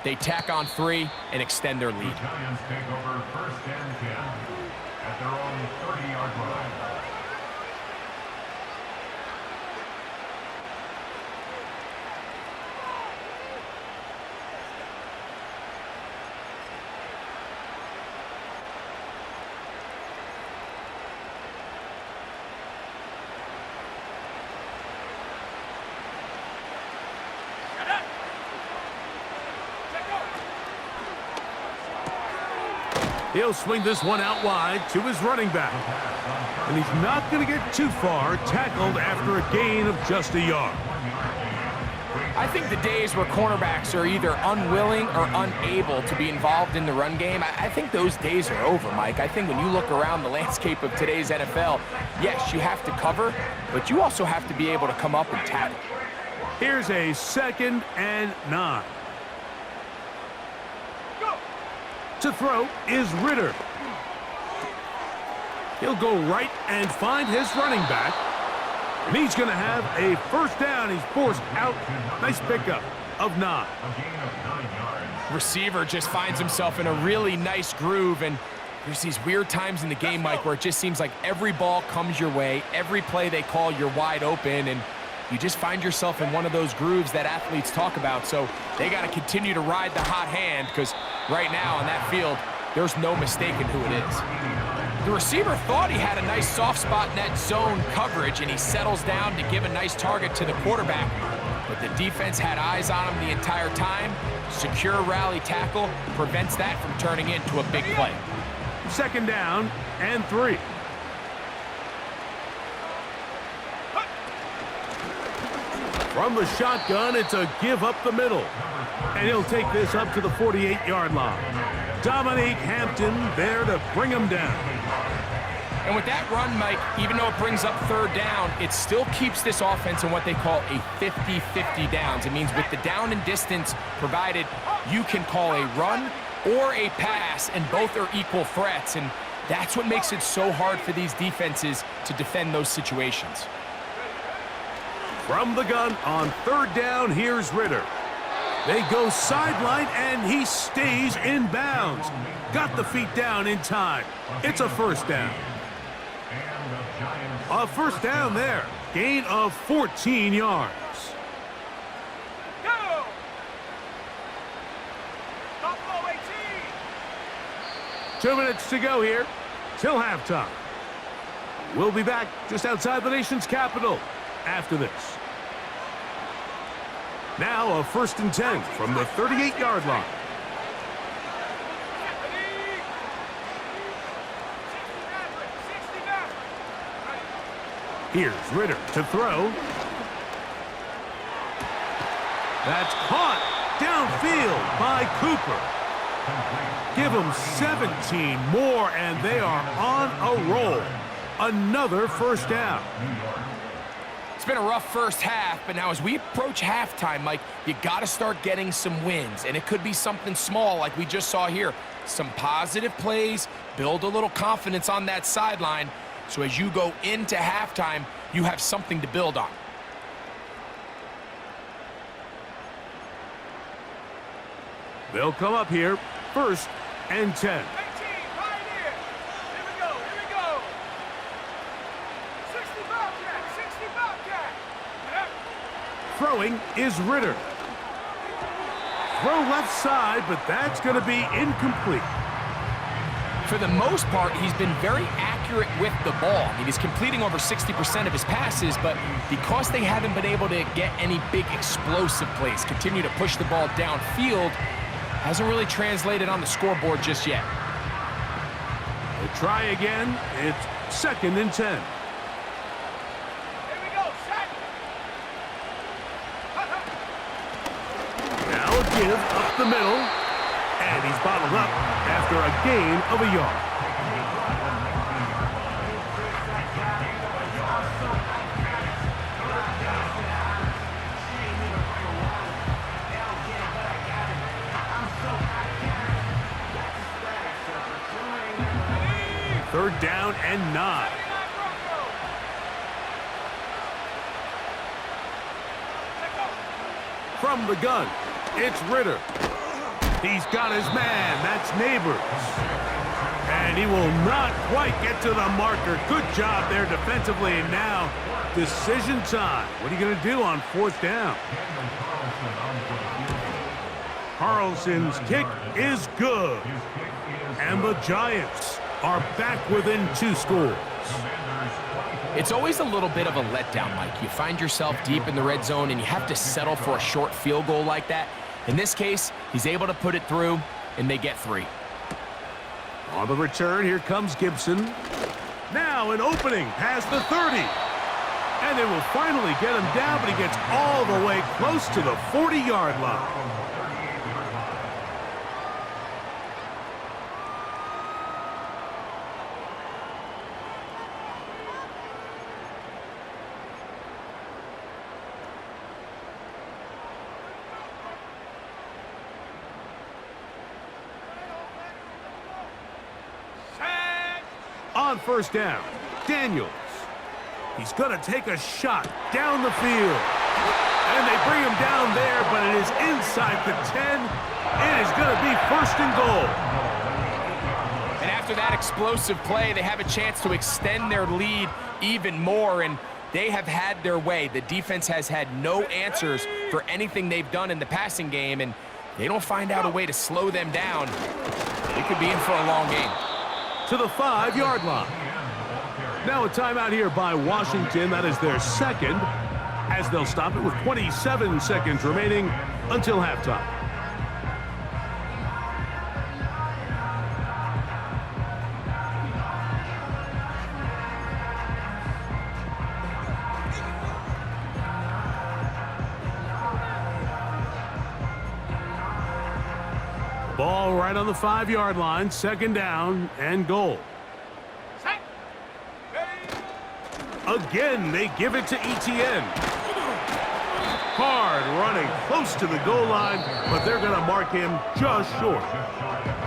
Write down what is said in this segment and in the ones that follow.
They tack on 3 and extend their lead. The Giants take over 1st and 10 at their own 30-yard line. He'll swing this one out wide to his running back. And he's not going to get too far, tackled after a gain of just a yard. I think the days where cornerbacks are either unwilling or unable to be involved in the run game, I think those days are over, Mike. I think when you look around the landscape of today's NFL, yes, you have to cover, but you also have to be able to come up and tackle. Here's a 2nd and 9. To throw is Ritter. He'll go right and find his running back. And he's going to have a 1st down. He's forced out. Nice pickup of 9. Receiver just finds himself in a really nice groove, and there's these weird times in the game, Mike, where it just seems like every ball comes your way, every play they call, you're wide open, and you just find yourself in one of those grooves that athletes talk about. So they got to continue to ride the hot hand, because right now on that field, there's no mistaking who it is. The receiver thought he had a nice soft spot in that zone coverage, and he settles down to give a nice target to the quarterback. But the defense had eyes on him the entire time. Secure rally tackle prevents that from turning into a big play. 2nd down and 3. From the shotgun, it's a give up the middle. And he'll take this up to the 48-yard line. Dominique Hampton there to bring him down. And with that run, Mike, even though it brings up 3rd down, it still keeps this offense in what they call a 50-50 downs. It means with the down and distance provided, you can call a run or a pass, and both are equal threats. And that's what makes it so hard for these defenses to defend those situations. From the gun on 3rd down, here's Ritter. They go sideline, and he stays in bounds. Got the feet down in time. It's a 1st down. A 1st down there. Gain of 14 yards. Go! Buffalo 18. 2 minutes to go here till halftime. We'll be back just outside the nation's capital after this. Now a 1st and 10 from the 38-yard line. Here's Ritter to throw. That's caught downfield by Cooper. Give them 17 more, and they are on a roll. Another 1st down. It's been a rough first half, but now as we approach halftime, Mike, you got to start getting some wins, and it could be something small like we just saw here. Some positive plays, build a little confidence on that sideline, so as you go into halftime, you have something to build on. They'll come up here, 1st and 10. Throwing is Ritter. Throw left side, but that's going to be incomplete. For the most part, he's been very accurate with the ball. I mean, he's completing over 60% of his passes, but because they haven't been able to get any big explosive plays, continue to push the ball downfield, hasn't really translated on the scoreboard just yet. They try again. It's 2nd and 10. Give up the middle, and he's bottled up after a gain of a yard. Third down and 9. From the gun, it's Ritter. He's got his man. That's Neighbors. And he will not quite get to the marker. Good job there defensively. And now, decision time. What are you going to do on fourth down? Carlson's kick is good. And the Giants are back within 2 scores. It's always a little bit of a letdown, Mike. You find yourself deep in the red zone and you have to settle for a short field goal like that. In this case, he's able to put it through, and they get 3. On the return, here comes Gibson. Now an opening past the 30. And they will finally get him down, but he gets all the way close to the 40-yard line. On first down, Daniels. He's going to take a shot down the field. And they bring him down there, but it is inside the 10. It is going to be first and goal. And after that explosive play, they have a chance to extend their lead even more, and they have had their way. The defense has had no answers for anything they've done in the passing game, and they don't find out a way to slow them down. They could be in for a long game. To the 5-yard line. Now a timeout here by Washington. That is their second, as they'll stop it with 27 seconds remaining until halftime. Ball right on the 5-yard line, second down and goal. Again, they give it to Etienne. Hard running close to the goal line, but they're going to mark him just short.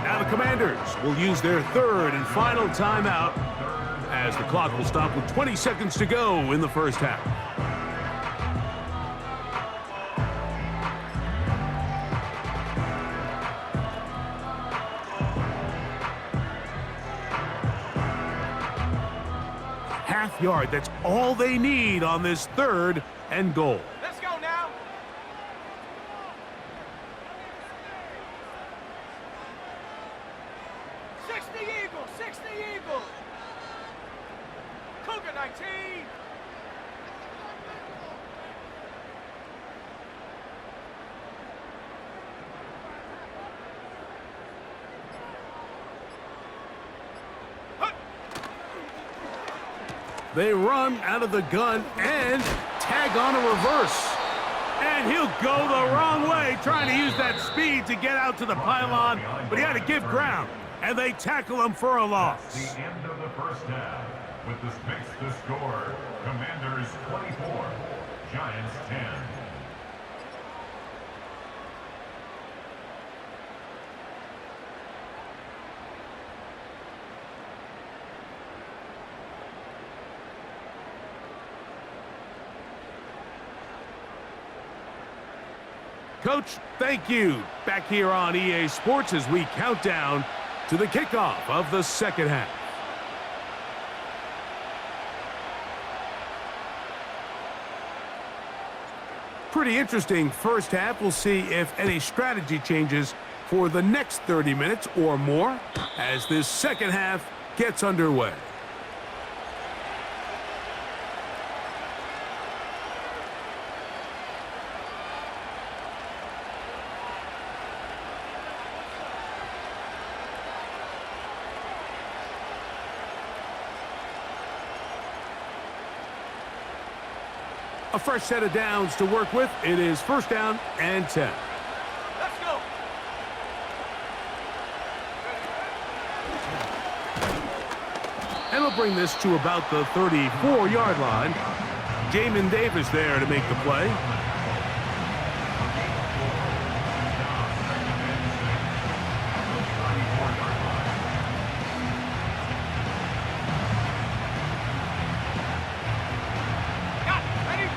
Now the Commanders will use their third and final timeout as the clock will stop with 20 seconds to go in the first half. Yard. That's all they need on this third and goal. Let's go now. Eagles, 60 Eagles. Cougar 19. They run out of the gun and tag on a reverse. And he'll go the wrong way, trying to use that speed to get out to the pylon, but he had to give ground, and they tackle him for a loss. The end of the first half. With this makes the score, Commanders 24, Giants 10. Coach, thank you. Back here on EA Sports as we count down to the kickoff of the second half. Pretty interesting first half. We'll see if any strategy changes for the next 30 minutes or more as this second half gets underway. A fresh set of downs to work with. It is first down and 10. Let's go. And we'll bring this to about the 34-yard line. Jamin Davis there to make the play.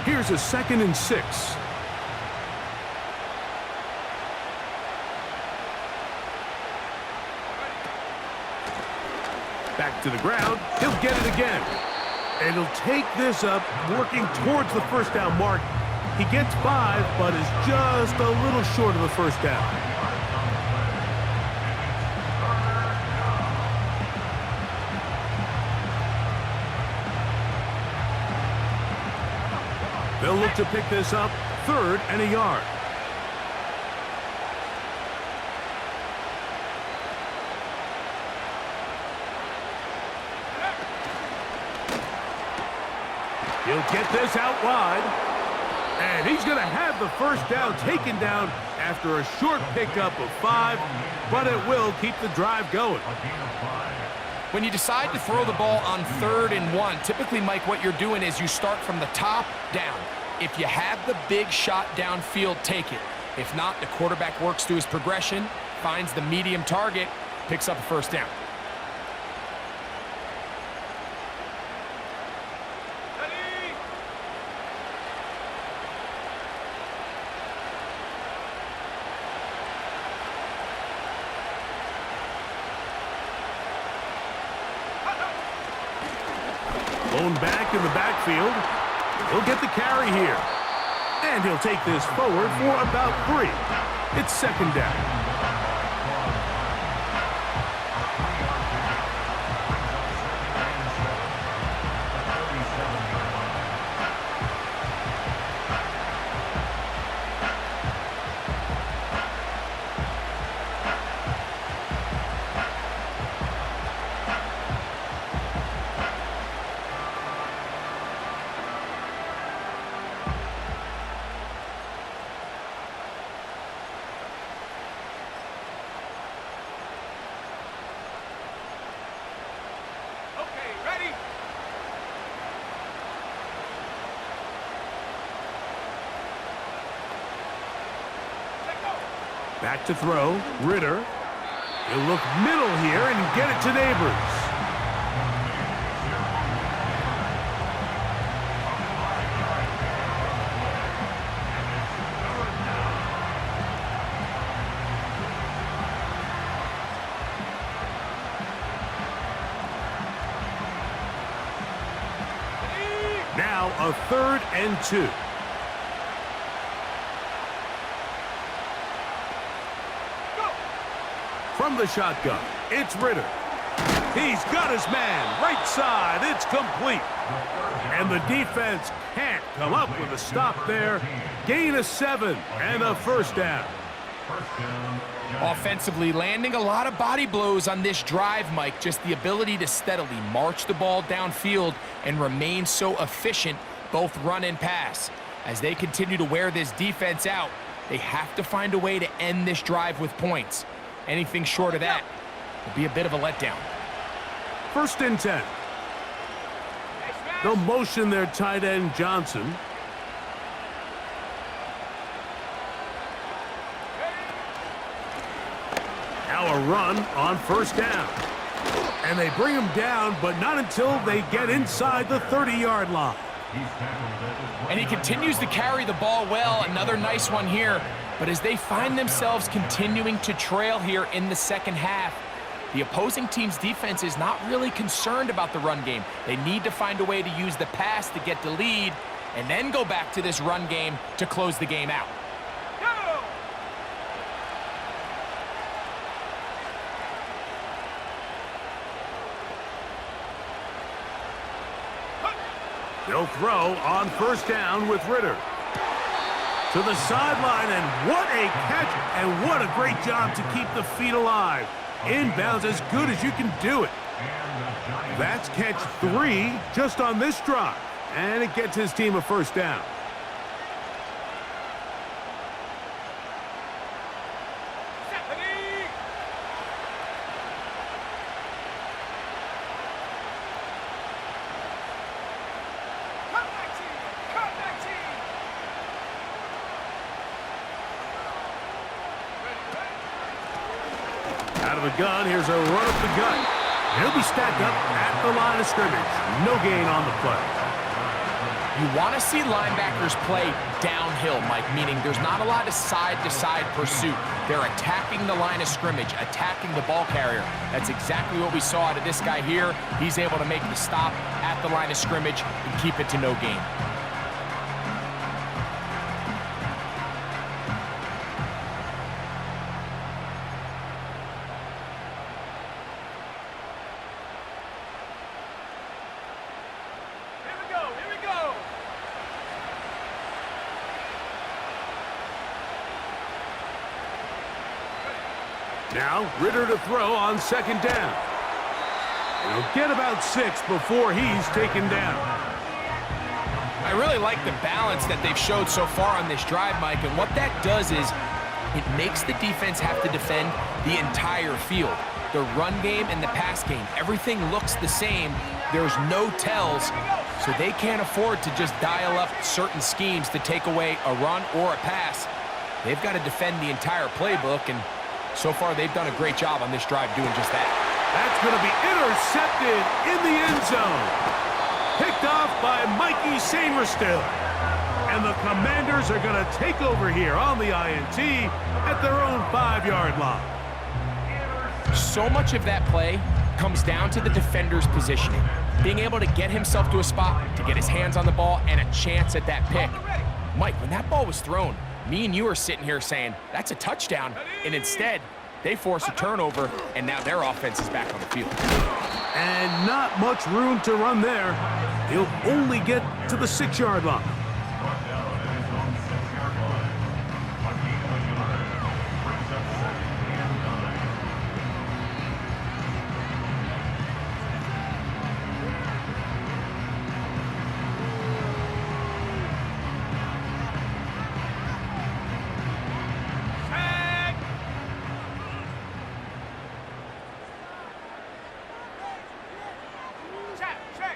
Here's a 2nd and 6. Back to the ground. He'll get it again. And he'll take this up, working towards the first down mark. He gets 5, but is just a little short of the first down. They'll look to pick this up, 3rd and a yard. He'll get this out wide. And he's going to have the first down taken down after a short pickup of 5, but it will keep the drive going. When you decide to throw the ball on 3rd and 1, typically, Mike, what you're doing is you start from the top down. If you have the big shot downfield, take it. If not, the quarterback works through his progression, finds the medium target, picks up a first down. Blown back in the backfield. He'll get the carry here. And he'll take this forward for about 3. It's 2nd down. Back to throw. Ritter. He'll look middle here and get it to Neighbors. Now a 3rd and 2. From the shotgun, it's Ritter. He's got his man, right side, it's complete. And the defense can't come up with a stop there. Gain of 7 and a first down. Offensively, landing a lot of body blows on this drive, Mike. Just the ability to steadily march the ball downfield and remain so efficient, both run and pass. As they continue to wear this defense out, they have to find a way to end this drive with points. Anything short of that will be a bit of a letdown. 1st and 10. They'll motion their tight end, Johnson. Now a run on 1st down. And they bring him down, but not until they get inside the 30-yard line. And he continues to carry the ball well. Another nice one here. But as they find themselves continuing to trail here in the second half, the opposing team's defense is not really concerned about the run game. They need to find a way to use the pass to get the lead and then go back to this run game to close the game out. They'll throw on 1st down with Ritter. To the sideline, and what a catch, and what a great job to keep the feet alive. Inbounds as good as you can do it. That's catch 3 just on this drive, and it gets his team a first down. Out of the gun, here's a run up the gut. He'll be stacked up at the line of scrimmage. No gain on the play. You want to see linebackers play downhill, Mike, meaning there's not a lot of side-to-side pursuit. They're attacking the line of scrimmage, attacking the ball carrier. That's exactly what we saw out of this guy here. He's able to make the stop at the line of scrimmage and keep it to no gain. Now, Ritter to throw on second down. And he'll get about 6 before he's taken down. I really like the balance that they've showed so far on this drive, Mike, and what that does is it makes the defense have to defend the entire field. The run game and the pass game, everything looks the same. There's no tells, so they can't afford to just dial up certain schemes to take away a run or a pass. They've got to defend the entire playbook, and so far, they've done a great job on this drive doing just that. That's going to be intercepted in the end zone. Picked off by Mikey Sainristil. And the Commanders are going to take over here on the INT at their own 5-yard line. So much of that play comes down to the defender's positioning. Being able to get himself to a spot, to get his hands on the ball, and a chance at that pick. Mike, when that ball was thrown, me and you are sitting here saying, that's a touchdown, and instead, they force a turnover, and now their offense is back on the field. And not much room to run there. He'll only get to the 6-yard line.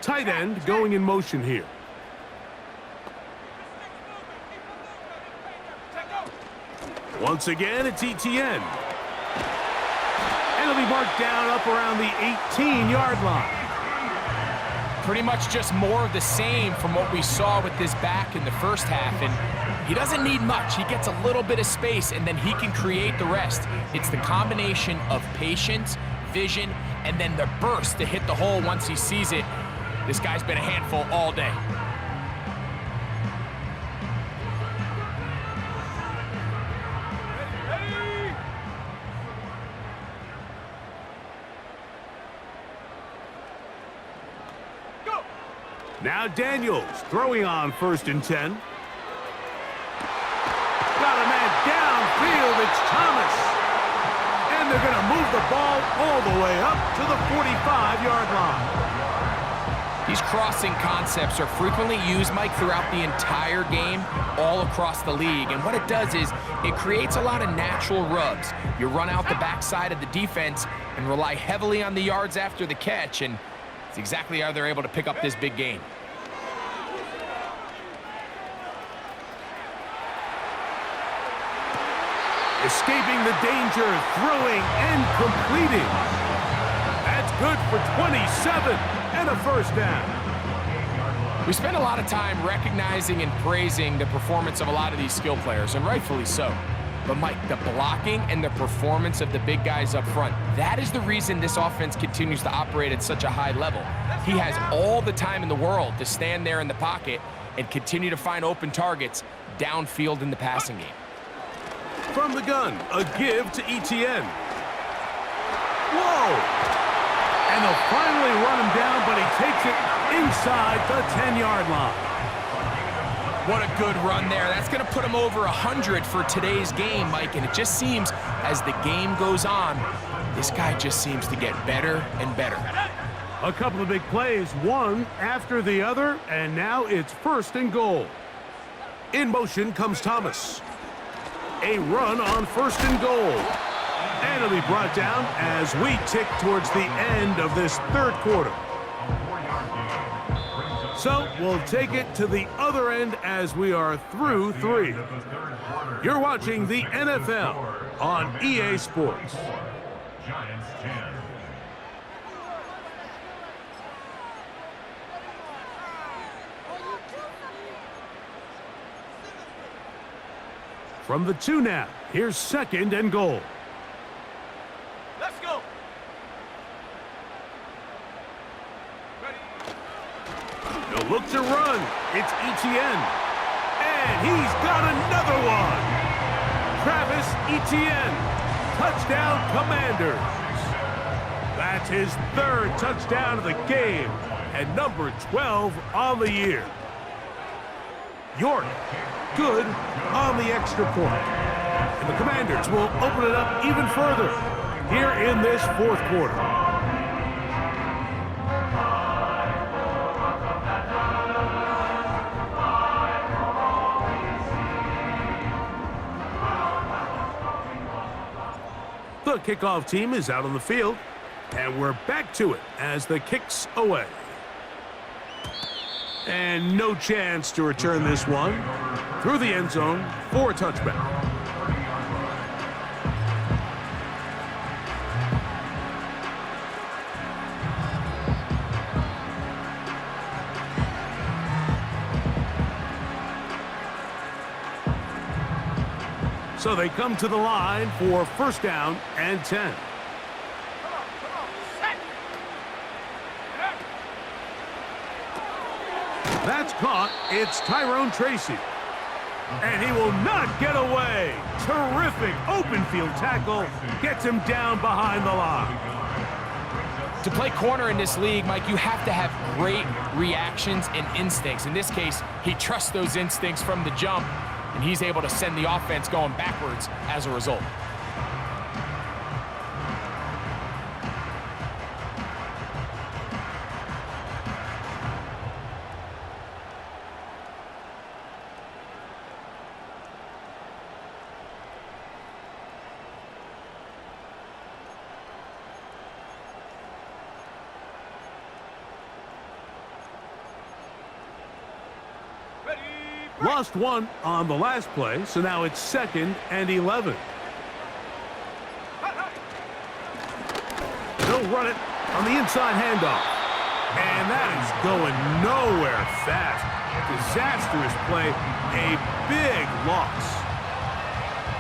Tight end going in motion here. Once again, it's ETN. And it'll be marked down up around the 18-yard line. Pretty much just more of the same from what we saw with this back in the first half. And he doesn't need much. He gets a little bit of space, and then he can create the rest. It's the combination of patience, vision, and then the burst to hit the hole once he sees it. This guy's been a handful all day. Go. Now Daniels throwing on 1st and 10. Got a man downfield. It's Thomas. And they're going to move the ball all the way up to the 45-yard line. These crossing concepts are frequently used, Mike, throughout the entire game, all across the league. And what it does is it creates a lot of natural rubs. You run out the backside of the defense and rely heavily on the yards after the catch, and it's exactly how they're able to pick up this big gain. Escaping the danger, throwing and completing. That's good for 27 and a 1st down. We spend a lot of time recognizing and praising the performance of a lot of these skill players, and rightfully so. But Mike, the blocking and the performance of the big guys up front, that is the reason this offense continues to operate at such a high level. He has all the time in the world to stand there in the pocket and continue to find open targets downfield in the passing game. From the gun, a give to ETN. Whoa! And they'll finally run him down, but he takes it inside the 10-yard line. What a good run there. That's going to put him over 100 for today's game, Mike. And it just seems as the game goes on, this guy just seems to get better and better. A couple of big plays, one after the other, and now it's 1st and goal. In motion comes Thomas. A run on 1st and goal. And it'll be brought down as we tick towards the end of this 3rd quarter. So we'll take it to the other end as we are through 3. You're watching the NFL on EA Sports. Giants 10. From the 2 now, here's 2nd and goal. Let's go. Ready. They'll look to run. It's Etienne. And he's got another one. Travis Etienne. Touchdown, Commanders. That's his 3rd touchdown of the game and number 12 on the year. York, good on the extra point. And the Commanders will open it up even further here in this 4th quarter. The kickoff team is out on the field, and we're back to it as the kick's away. And no chance to return this one through the end zone for a touchback. So they come to the line for 1st down and 10. Come on, set. That's caught. It's Tyrone Tracy. And he will not get away. Terrific open field tackle. Gets him down behind the line. To play corner in this league, Mike, you have to have great reactions and instincts. In this case, he trusts those instincts from the jump, and he's able to send the offense going backwards as a result. Lost one on the last play, so now it's 2nd and 11. They'll run it on the inside handoff. And that is going nowhere fast. Disastrous play, a big loss.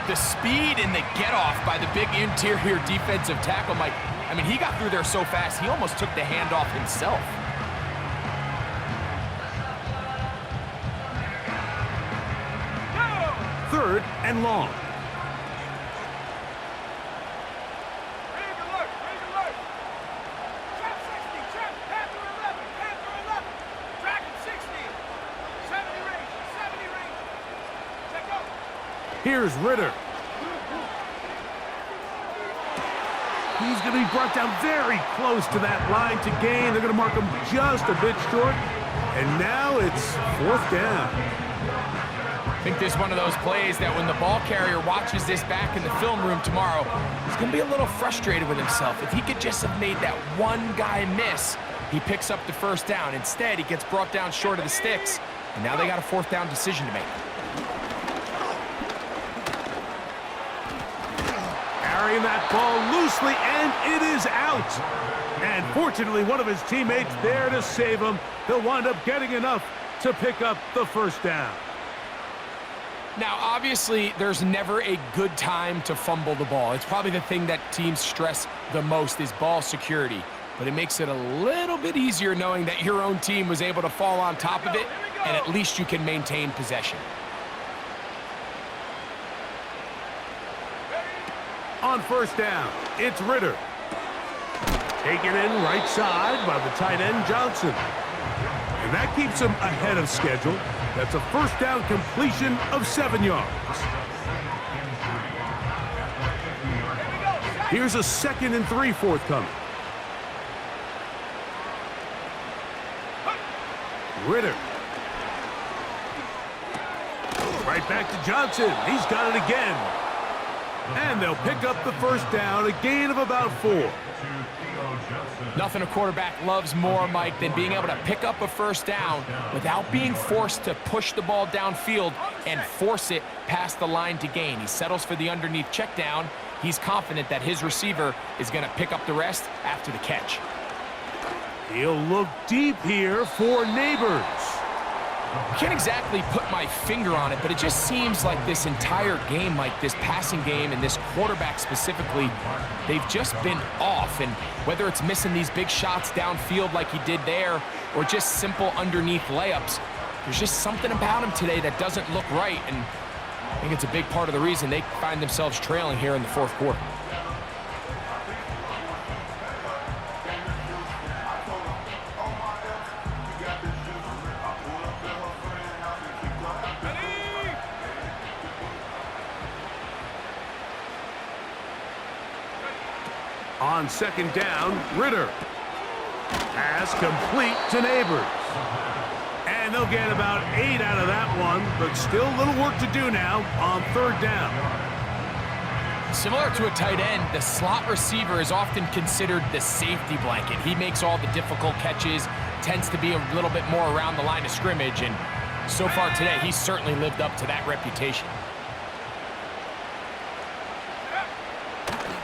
The speed and the get-off by the big interior defensive tackle, Mike, I mean, he got through there so fast, he almost took the handoff himself. 3rd and long. Big alert, big alert. Trap 60, trap, Panther 11, Panther 11. Dragon 60. 70 range, 70 range. Check out. Here's Ritter. He's going to be brought down very close to that line to gain. They're going to mark him just a bit short. And now it's 4th down. I think this is one of those plays that when the ball carrier watches this back in the film room tomorrow, he's going to be a little frustrated with himself. If he could just have made that one guy miss, he picks up the 1st down. Instead, he gets brought down short of the sticks, and now they got a 4th down decision to make. Carrying that ball loosely, and it is out. And fortunately, one of his teammates there to save him. He'll wind up getting enough to pick up the 1st down. Now, obviously, there's never a good time to fumble the ball. It's probably the thing that teams stress the most is ball security. But it makes it a little bit easier knowing that your own team was able to fall on top of it, and at least you can maintain possession. On 1st down, it's Ritter. Taken in right side by the tight end, Johnson. And that keeps him ahead of schedule. That's a 1st down completion of 7 yards. Here's a 2nd and 3 forthcoming. Ritter. Right back to Johnson. He's got it again. And they'll pick up the 1st down, a gain of about 4. Nothing a quarterback loves more, Mike, than being able to pick up a 1st down without being forced to push the ball downfield and force it past the line to gain. He settles for the underneath check down. He's confident that his receiver is going to pick up the rest after the catch. He'll look deep here for Neighbors. I can't exactly put my finger on it, but it just seems like this entire game, like this passing game and this quarterback specifically, they've just been off. And whether it's missing these big shots downfield like he did there or just simple underneath layups, there's just something about him today that doesn't look right. And I think it's a big part of the reason they find themselves trailing here in the fourth quarter. On second down, Ritter. Pass complete to Neighbors. And they'll get about 8 out of that one, but still a little work to do now on third down. Similar to a tight end, the slot receiver is often considered the safety blanket. He makes all the difficult catches, tends to be a little bit more around the line of scrimmage, and so far today, he's certainly lived up to that reputation.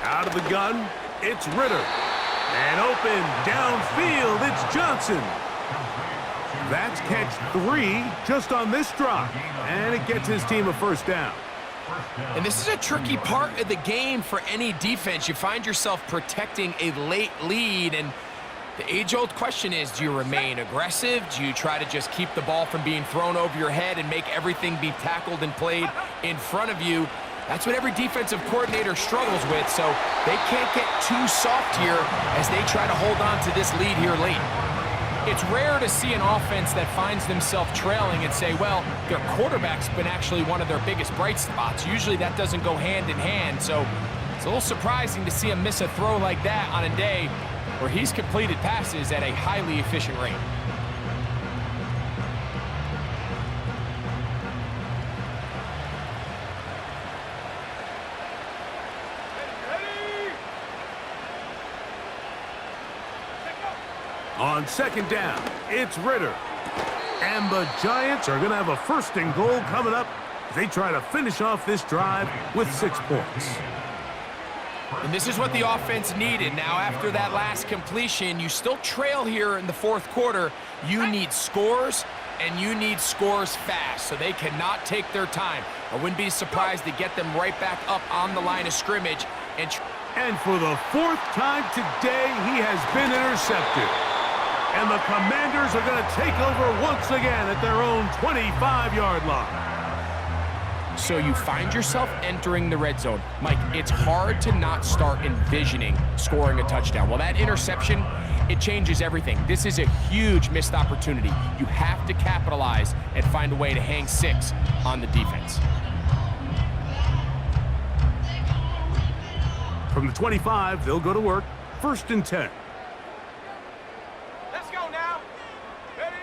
Out of the gun, it's Ritter. And open downfield, it's Johnson. That's catch 3 just on this drive, and it gets his team a first down. And this is a tricky part of the game for any defense. You find yourself protecting a late lead, and the age-old question is, do you remain aggressive? Do you try to just keep the ball from being thrown over your head and make everything be tackled and played in front of you? That's what every defensive coordinator struggles with, so they can't get too soft here as they try to hold on to this lead here late. It's rare to see an offense that finds themselves trailing and say, well, their quarterback's been actually one of their biggest bright spots. Usually that doesn't go hand in hand, so it's a little surprising to see him miss a throw like that on a day where he's completed passes at a highly efficient rate. On second down, it's Ritter. And the Giants are going to have a first and goal coming up as they try to finish off this drive with 6 points. And this is what the offense needed. Now, after that last completion, you still trail here in the fourth quarter. You need scores, and you need scores fast, so they cannot take their time. I wouldn't be surprised to get them right back up on the line of scrimmage. And for the 4th time today, he has been intercepted. And the Commanders are going to take over once again at their own 25-yard line. So you find yourself entering the red zone. Mike, it's hard to not start envisioning scoring a touchdown. Well, that interception, it changes everything. This is a huge missed opportunity. You have to capitalize and find a way to hang 6 on the defense. From the 25, they'll go to work. 1st and 10. Let's go now. Ready?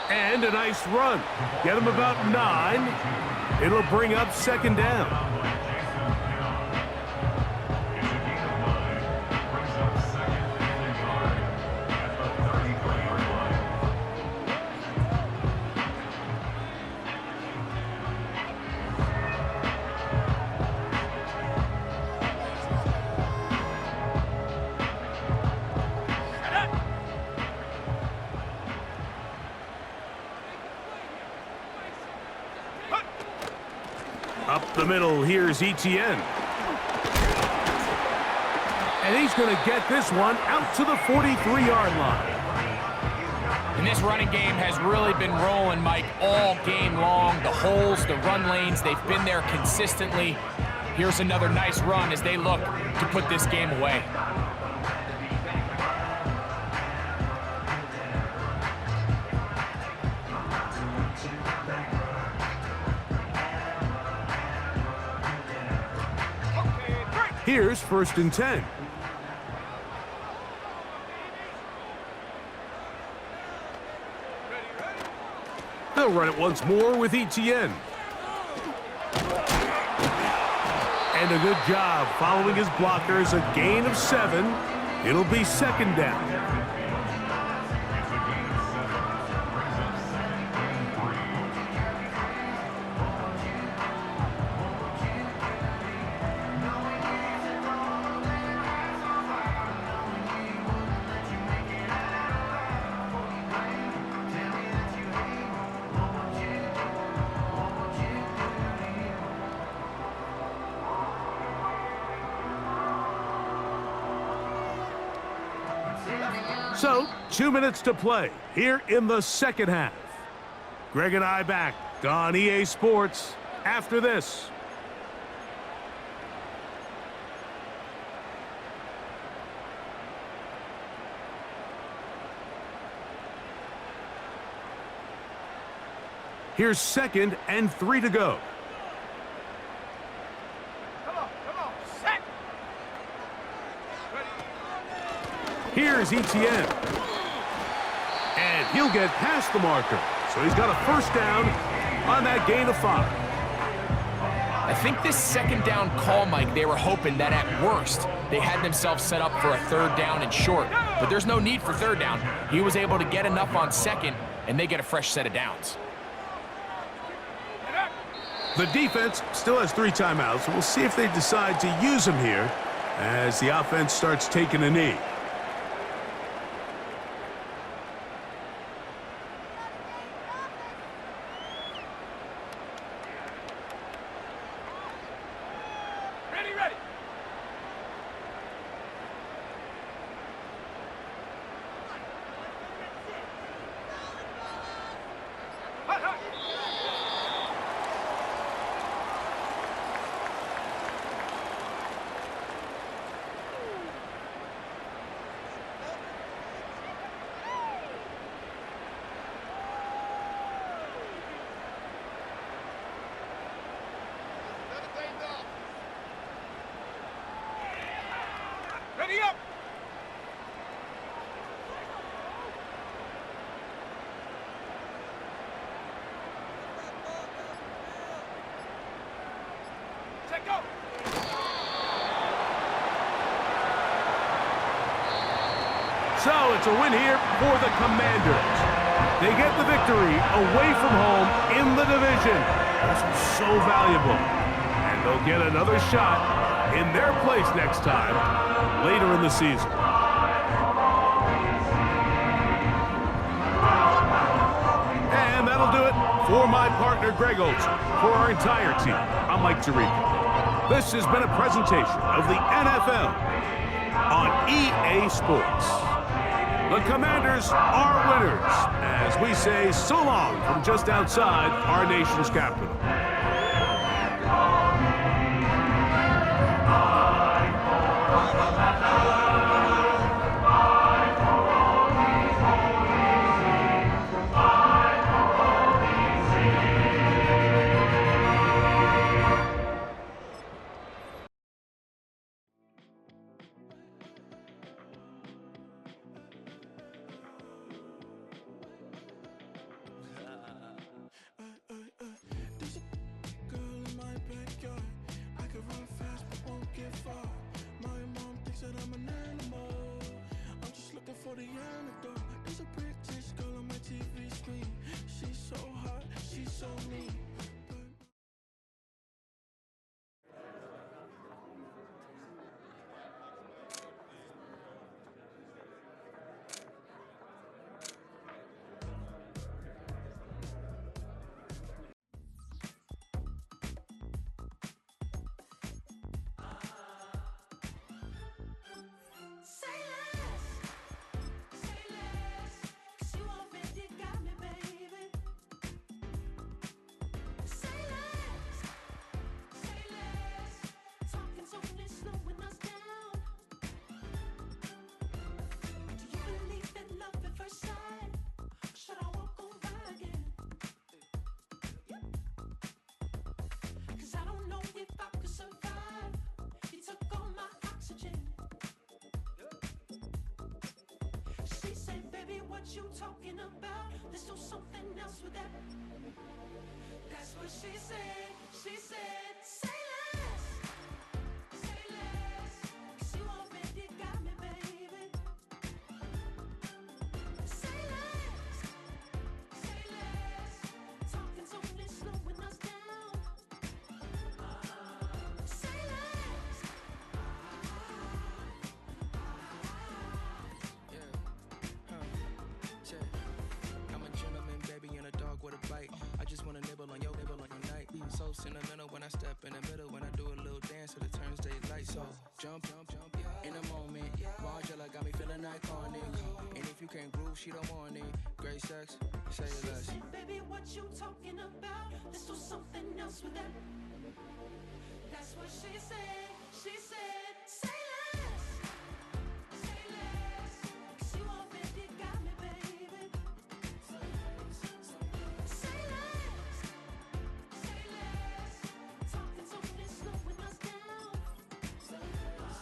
And a nice run. Get him about 9. It'll bring up second down. Up the middle, here's Etienne. And he's going to get this one out to the 43-yard line. And this running game has really been rolling, Mike, all game long. The holes, the run lanes, they've been there consistently. Here's another nice run as they look to put this game away. Here's 1st and 10. They'll run it once more with Etienne. And a good job following his blockers, a gain of 7. It'll be second down. So, 2 minutes to play here in the second half. Greg and I back on EA Sports after this. Here's 2nd and 3 to go. Come on, set. Here's Etienne. And he'll get past the marker. So he's got a first down on that gain of 5. I think this second down call, Mike, they were hoping that at worst they had themselves set up for a 3rd down and short. But there's no need for 3rd down. He was able to get enough on 2nd, and they get a fresh set of downs. The defense still has 3 timeouts. We'll see if they decide to use them here as the offense starts taking a knee. Ready. Hot. Ready up. Set go. So it's a win here for the Commanders. They get the victory away from home in the division. This is so valuable. And they'll get another shot in their place next time later in the season. And that'll do it for my partner Greg Olsen. For our entire team, I'm Mike Tirico. This has been a presentation of the NFL on EA Sports. The Commanders are winners as we say so long from just outside our nation's capital. For the antidote, there's a British girl on my TV screen. She's so hot, she's so mean. What you talking about? Let's do something else with that. That's what she said. She said, say less. Say less. 'Cause you already got me, baby. Say less. Say less. Talking's only slowing us down. Say less. I'm a gentleman, baby, and a dog with a bite. I just wanna nibble on your night. So sentimental when I step in the middle. When I do a little dance, so it turns daylight. So jump, in a moment. Margella got me feeling iconic. And if you can't groove, she don't want it. Great sex, say it less. She said, baby, what you talking about? Let's do something else with that. That's what she said. She said, say less. Say less. 'Cause you already got me, baby. Say less. Say less. Say less. Talking's only slowing us down. Say less.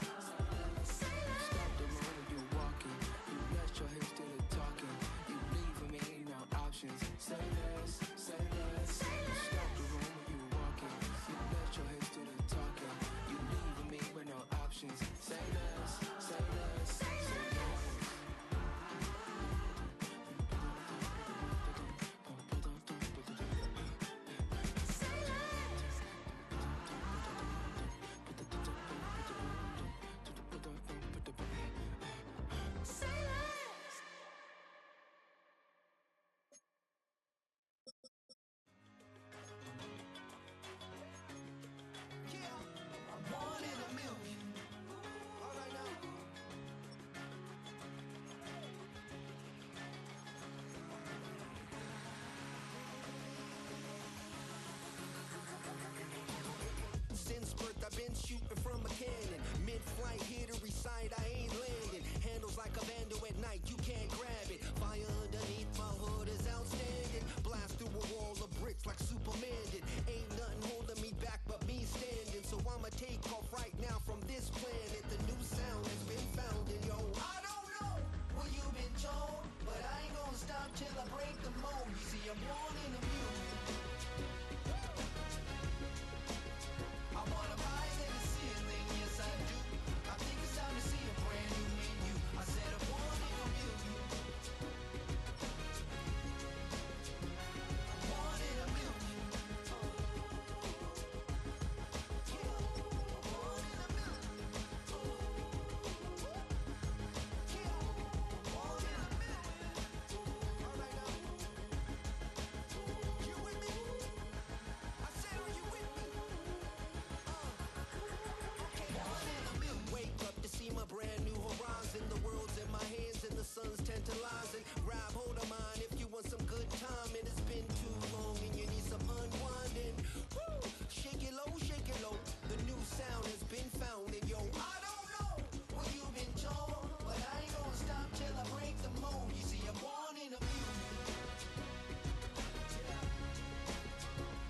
Say less. Stop the road when you walking. You let your hips do the talking. You leaving me no options. Say less, say less. Stop the road when you walking. You let your hips do the talking. You leaving me with no options. Say less, say less, say less. Say less. One in a million. All right now. Since birth, I've been shooting from a cannon. Mid-flight, here to recite, I ain't landing. Handles like a vandal at night, you can't grab it. Fire underneath my hood is outstanding. Blast through a wall of bricks like Superman did. Ain't nothing holding me back but me standing. So I'ma take off right now from this planet. The new sound has been found in yo. I don't know what you've been told, but I ain't gonna stop till I break the mold. You see, I'm born in a million. I wanna rise in the ceiling, yes I do. I think it's time to see a brand new menu. I said I'm one in a million. One in a million. Yeah, one in a million. Yeah, one in a million. All right now. You with me? I said, are you with me? Wake up to see my brand new horizon. The world's in my hands and the sun's tantalizing. Grab hold of mine if you want some good time. And it's been too long and you need some unwinding. Woo! Shake it low, shake it low. The new sound has been found. And yo, I don't know what you've been told, but I ain't gonna stop till I break the mold. You see, I'm born in a million.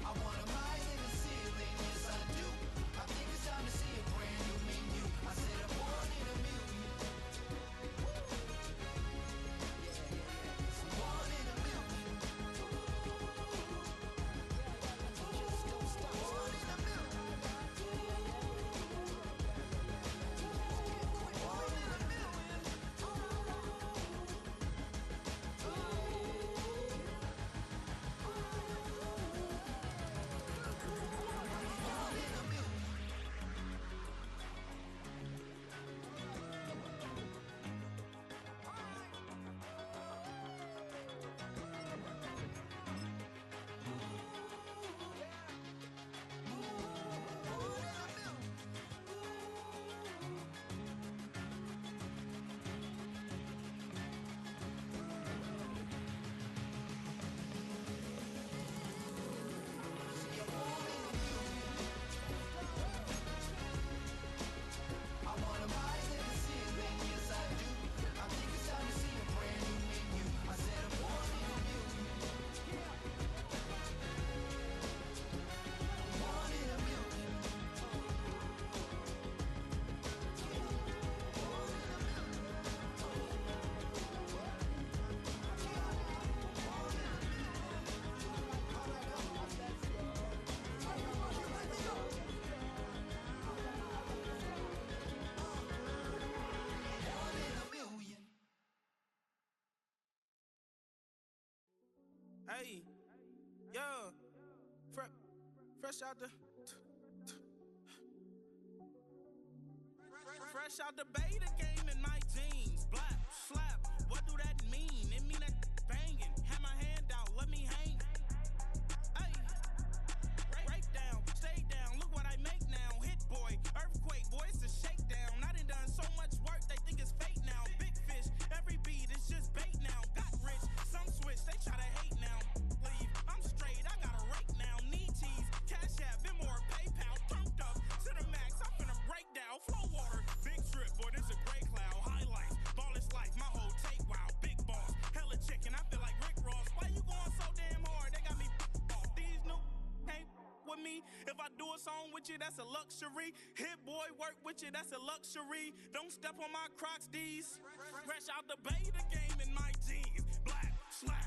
I wanna rise in the ceiling, yes I do. I think it's time to see a brand new menu. I said I'm one in a million. Yeah. One in a million. Just don't stop. One in a million. One in a million. One in a million. I wanna rise in the ceiling, yes I do. I think it's time to see a brand new menu. I said I'm one in a million. One in a million. One in a million. Hey, yo, fresh out the, fresh out the beta game in my jeans. Black, slap, what do that mean? It mean that banging. Have my hand out, let me hang. Hey, break down, stay down. Look what I make now. Hit boy, earthquake, boy, it's a shakedown. I done so much work, they think it's on with you, that's a luxury. Hit boy work with you, that's a luxury. Don't step on my Crocs, D's. Fresh out the bay, the game in my jeans. Black, slack.